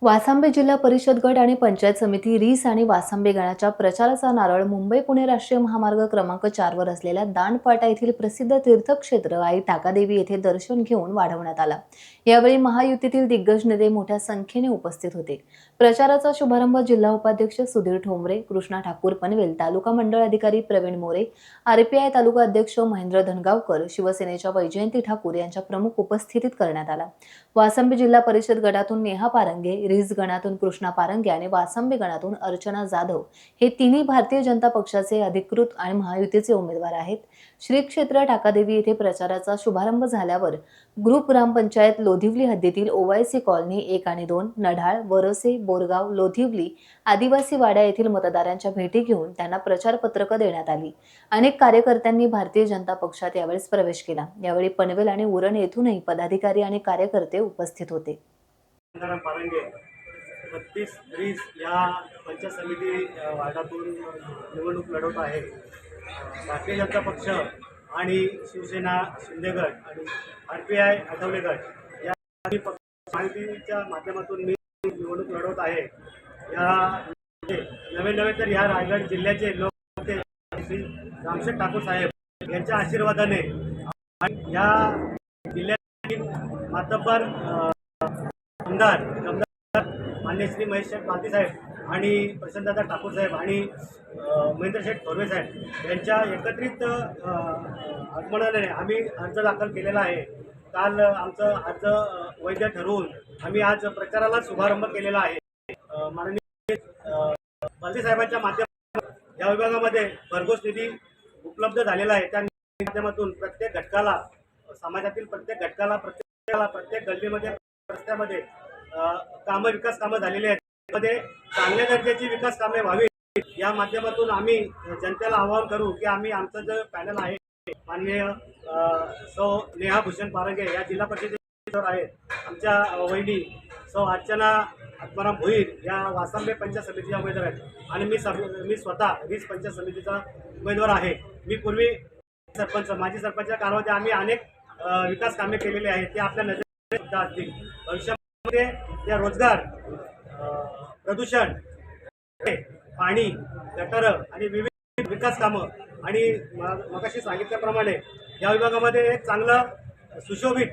वासंबे जिल्हा परिषद गट आणि पंचायत समिती रीस आणि वासंबे गणाच्या प्रचाराचा नारळ मुंबई पुणे राष्ट्रीय महामार्ग क्रमांक 4 वर असलेल्या दांडपाटा येथील प्रसिद्ध तीर्थक्षेत्र आई टाकादेवी येथे दर्शन घेऊन वाढवण्यात आला। यावेळी महायुतीतील दिग्गज नेते मोठ्या संख्येने उपस्थित होते। प्रचाराचा शुभारंभ जिल्हा उपाध्यक्ष सुधीर ठोंबरे, कृष्णा ठाकूर पनवेल, तालुका मंडळ अधिकारी प्रवीण मोरे, आरपीआय तालुका अध्यक्ष महेंद्र धनगावकर, शिवसेनेच्या वैजयंती ठाकूर यांच्या प्रमुख उपस्थितीत करण्यात आला। वासंबे जिल्हा परिषद गटातून नेहा पारंगे, रीस गणातून कृष्णा पारंगे आणि वासंबे गणातून अर्चना जाधव हे तिन्ही भारतीय जनता पक्षाचे अधिकृत आणि महायुतीचे उमेदवार आहेत। श्री क्षेत्र टाकादेवी येथे प्रचाराचा शुभारंभ झाल्यावर ग्रुप ग्रामपंचायत लोधिवली हद्दीतील ओवायसी कॉलनी 1 आणि 2, नढाळ, वरसे, बोरगाव, लोधिवली आदिवासी वाड्या येथील मतदारांच्या भेटी घेऊन त्यांना प्रचार पत्रक देण्यात आली। अनेक कार्यकर्त्यांनी भारतीय जनता पक्षात यावेळेस प्रवेश केला। यावेळी पनवेल आणि उरण येथूनही पदाधिकारी आणि कार्यकर्ते उपस्थित होते। पारंगे 32-30 या पंचायत समिती वार्डातून निवडणूक लढवत आहे। भारतीय जनता पक्ष आणि शिवसेना शिंदे गट आणि आरपीआय आठवले गट या महायुतीच्या माध्यमातून मी निवडणूक लढवत आहे। या नवे तर या रायगड जिल्ह्याचे लोक श्री रामशेठ ठाकूर साहेब यांच्या आशीर्वादाने या जिल्ह्यातील मातब्बर आमदार मान्य श्री महेश पालती साहेब आणि प्रसन्नदादा ठाकूर साहेब आणि महेंद्र शेठ थोरवे साहेब यांच्या एकत्रित आगमनाने आम्ही अर्ज दाखल केलेला आहे। काल आमचं अर्ज वैध ठरवून आम्ही आज प्रचाराला शुभारंभ केलेला आहे। माननीय पालती साहेबांच्या माध्यमातून या विभागामध्ये भरघोस निधी उपलब्ध झालेला आहे। त्या माध्यमातून प्रत्येक घटकाला, समाजातील प्रत्येक घटकाला, प्रत्येक गल्लीमध्ये, रस्त्यामध्ये विकास कामं झालेली आहेत। त्यामध्ये चांगल्या दर्जाची विकास कामे व्हावी या माध्यमातून आम्ही जनतेला आवाहन करू की आम्ही आमचं जे पॅनल आहे माननीय सौ नेहा भूषण पारंगे या जिल्हा परिषदेवर आहेत, आमच्या वहिनी सौ अर्चना आत्माराम भोईर या वासंबे पंचायत समितीच्या उमेदवार आहेत आणि मी स्वतः रीस पंचायत समितीचा उमेदवार आहे। मी पूर्वी माजी सरपंचच्या काळात आम्ही अनेक विकास कामे केलेली आहेत, ते आपल्या नजरेत सुद्धा असतील। भविष्यामध्ये त्या रोजगार, प्रदूषण, पाणी, गटर आणि विविध विकास कामं आणि मगाशी सांगितल्याप्रमाणे या विभागामध्ये एक चांगलं सुशोभित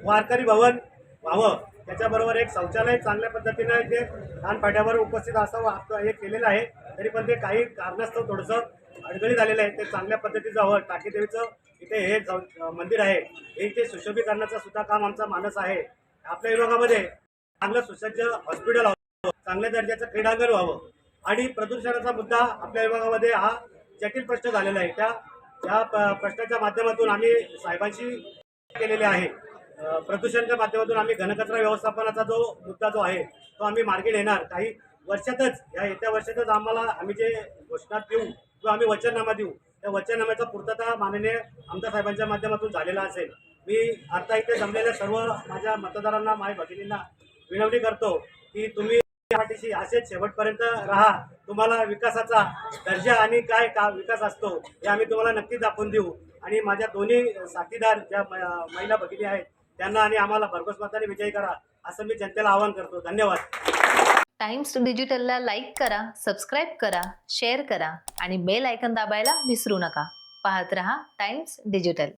वारकरी भवन व्हावं, त्याच्याबरोबर एक शौचालय चांगल्या पद्धतीने ते दानपाट्यावर उपस्थित असावं हे केलेलं आहे। तरी पण ते काही कारणास्तव थोडंसं अडगळी झालेलं आहे, ते चांगल्या पद्धतीचं हवं। टाकीदेवीचं इथे हे मंदिर आहे, हे इथे सुशोभीकरणाचं सुद्धा काम आमचा मानस आहे। आपल्या विभागामध्ये चांगलं सुसज्ज हॉस्पिटल व्हावं, चांगल्या दर्जाचं क्रीडांगण व्हावं आणि प्रदूषणाचा मुद्दा आपल्या विभागामध्ये हा जटिल प्रश्न झालेला आहे। त्या प्रश्नाच्या माध्यमातून आम्ही साहेबांशी केलेले आहे। प्रदूषणाच्या माध्यमातून आम्ही घनकचरा व्यवस्थापनाचा जो मुद्दा जो आहे तो आम्ही मार्गी नेणार। काही वर्षातच, या येत्या वर्षातच आम्ही जे घोषणा देऊ किंवा आम्ही वचननामा देऊ, त्या वचननाम्याचा पूर्तता माननीय आमदार साहेबांच्या माध्यमातून झालेला असेल। मी आता इथे जमलेल्या सर्व माझ्या मतदारांना, माझ्या भगिनींना विनंती करतो की तुम्ही पाठीशी असेच शेवटपर्यंत राहा। तुम्हाला विकासाचा दर्जा आणि काय विकास असतो हे आम्ही तुम्हाला नक्की दाखवून देऊ आणि माझ्या दोन्ही साथीदार ज्या महिला भगिनी आहेत त्यांना आणि आम्हाला भरघोस मताने विजयी करा असं मी जनतेला आवाहन करतो। धन्यवाद। टाइम्स डिजिटलला लाईक करा, सबस्क्राईब करा, शेअर करा आणि बेल आयकॉन दाबायला विसरू नका। पाहत रहा टाइम्स डिजिटल।